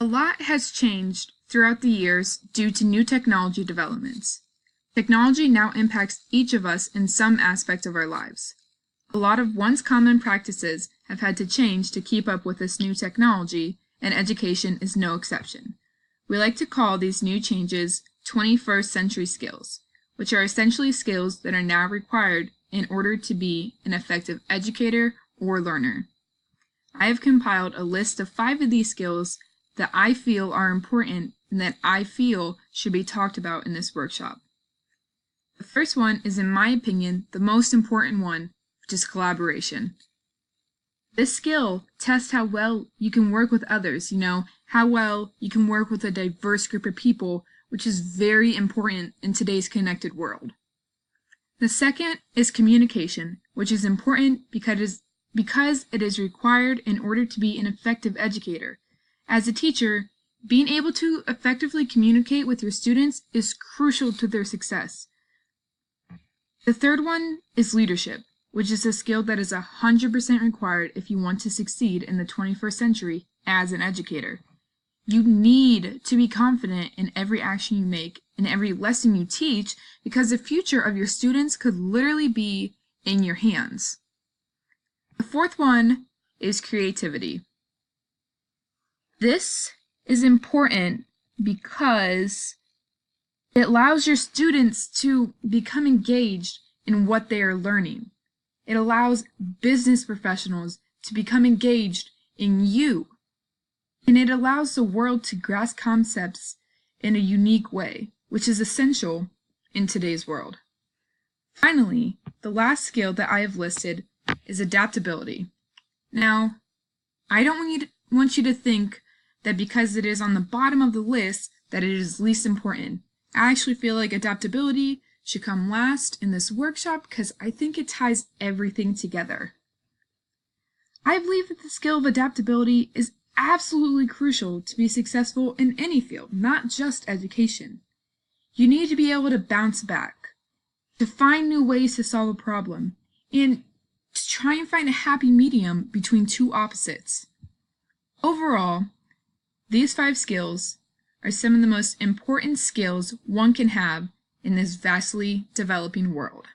A lot has changed throughout the years due to new technology developments. Technology now impacts each of us in some aspect of our lives. A lot of once common practices have had to change to keep up with this new technology, and education is no exception. We like to call these new changes 21st century skills, which are essentially skills that are now required in order to be an effective educator or learner. I have compiled a list of 5 of these skills that I feel are important and that I feel should be talked about in this workshop. The first one is, in my opinion, the most important one, which is collaboration. This skill tests how well you can work with others, how well you can work with a diverse group of people, which is very important in today's connected world. The second is communication, which is important because it is required in order to be an effective educator. As a teacher, being able to effectively communicate with your students is crucial to their success. The third one is leadership, which is a skill that is 100% required if you want to succeed in the 21st century as an educator. You need to be confident in every action you make and every lesson you teach, because the future of your students could literally be in your hands. The fourth one is creativity. This is important because it allows your students to become engaged in what they are learning. It allows business professionals to become engaged in you. And it allows the world to grasp concepts in a unique way, which is essential in today's world. Finally, the last skill that I have listed is adaptability. Now, I don't want you to think that because it is on the bottom of the list that it is least important. I actually feel like adaptability should come last in this workshop because I think it ties everything together. I believe that the skill of adaptability is absolutely crucial to be successful in any field, not just education. You need to be able to bounce back, to find new ways to solve a problem, and to try and find a happy medium between two opposites. Overall, these 5 skills are some of the most important skills one can have in this vastly developing world.